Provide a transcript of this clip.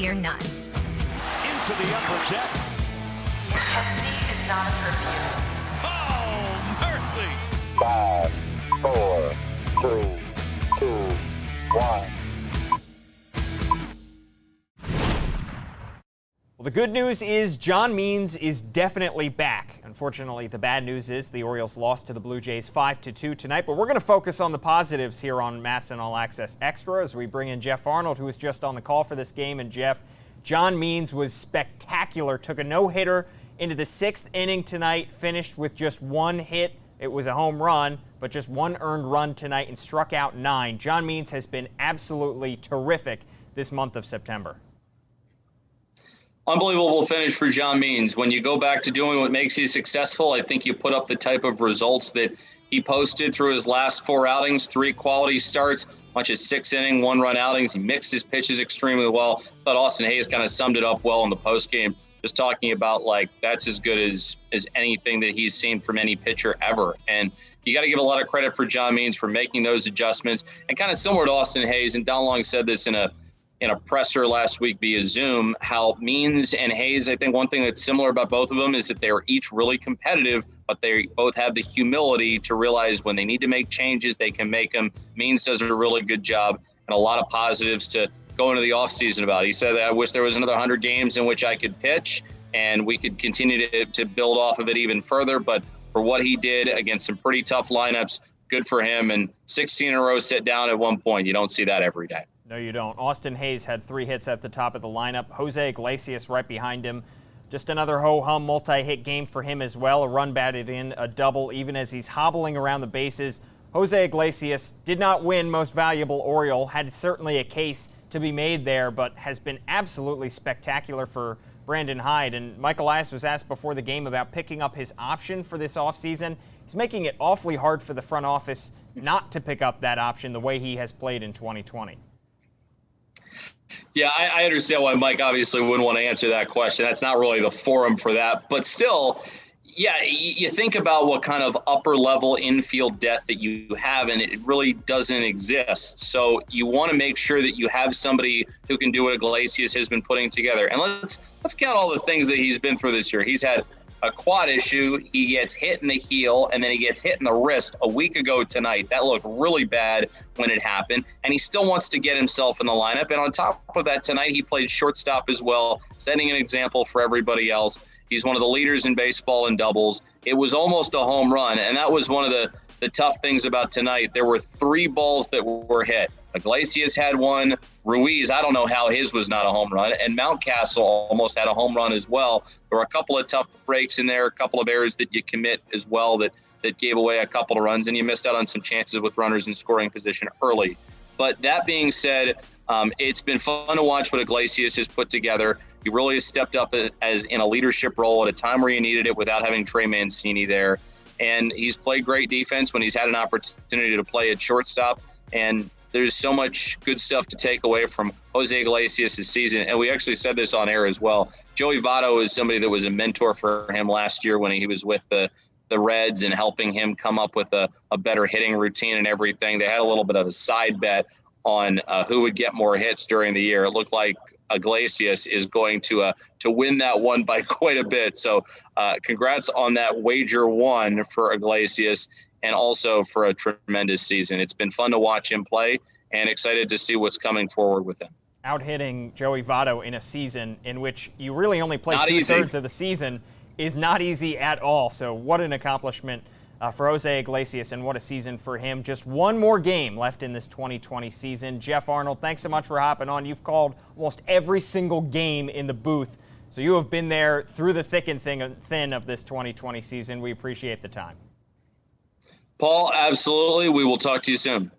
fear none. Into the upper deck. Intensity is not a perfume. Oh, mercy. 5, 4, 3, 2, 1. Well, the good news is John Means is definitely back. Unfortunately, the bad news is the Orioles lost to the Blue Jays 5-2 tonight, but we're going to focus on the positives here on MASN All Access Extra as we bring in Jeff Arnold, who was just on the call for this game. And Jeff, John Means was spectacular, took a no-hitter into the 6th inning tonight, finished with just one hit. It was a home run, but just one earned run tonight and struck out 9. John Means has been absolutely terrific this month of September. Unbelievable finish for John Means. When you go back to doing what makes you successful, I think you put up the type of results that he posted through his last 4 outings, 3 quality starts, a bunch of 6-inning, 1-run outings. He mixed his pitches extremely well. I thought Austin Hayes kind of summed it up well in the postgame, just talking about, like, that's as good as anything that he's seen from any pitcher ever. And you got to give a lot of credit for John Means for making those adjustments. And kind of similar to Austin Hayes, and Don Long said this in a presser last week via Zoom, how Means and Hayes, I think one thing that's similar about both of them is that they're each really competitive, but they both have the humility to realize when they need to make changes, they can make them. Means does a really good job, and a lot of positives to go into the offseason about. He said that I wish there was another 100 games in which I could pitch and we could continue to build off of it even further. But for what he did against some pretty tough lineups, good for him. And 16 in a row sit down at one point. You don't see that every day. No, you don't. Austin Hayes had 3 hits at the top of the lineup. Jose Iglesias right behind him. Just another ho-hum multi-hit game for him as well. A run batted in, a double, even as he's hobbling around the bases. Jose Iglesias did not win Most Valuable Oriole, had certainly a case to be made there, but has been absolutely spectacular for Brandon Hyde. And Mike Elias was asked before the game about picking up his option for this offseason. He's making it awfully hard for the front office not to pick up that option the way he has played in 2020. Yeah, I understand why Mike obviously wouldn't want to answer that question. That's not really the forum for that. But still, yeah, you think about what kind of upper-level infield depth that you have, and it really doesn't exist. So you want to make sure that you have somebody who can do what Iglesias has been putting together. And let's count all the things that he's been through this year. He's had a quad issue, he gets hit in the heel, and then he gets hit in the wrist a week ago tonight. That looked really bad when it happened, and he still wants to get himself in the lineup. And on top of that, tonight he played shortstop as well, setting an example for everybody else. He's one of the leaders in baseball in doubles. It was almost a home run, and that was one of the tough things about tonight. There were 3 balls that were hit. Iglesias had one. Ruiz, I don't know how his was not a home run. And Mountcastle almost had a home run as well. There were a couple of tough breaks in there, a couple of errors that you commit as well that gave away a couple of runs, and you missed out on some chances with runners in scoring position early. But that being said, it's been fun to watch what Iglesias has put together. He really has stepped up as in a leadership role at a time where you needed it without having Trey Mancini there. And he's played great defense when he's had an opportunity to play at shortstop. And there's so much good stuff to take away from Jose Iglesias' season. And we actually said this on air as well. Joey Votto is somebody that was a mentor for him last year when he was with the Reds and helping him come up with a better hitting routine and everything. They had a little bit of a side bet on who would get more hits during the year. It looked like Iglesias is going to win that one by quite a bit. So congrats on that wager 1 for Iglesias, and also for a tremendous season. It's been fun to watch him play, and excited to see what's coming forward with him. Out-hitting Joey Votto in a season in which you really only play Not 2/3 easy. of the season is not easy at all. So what an accomplishment for Jose Iglesias, and what a season for him. Just one more game left in this 2020 season. Jeff Arnold, thanks so much for hopping on. You've called almost every single game in the booth, so you have been there through the thick and thin of this 2020 season. We appreciate the time. Paul, absolutely. We will talk to you soon.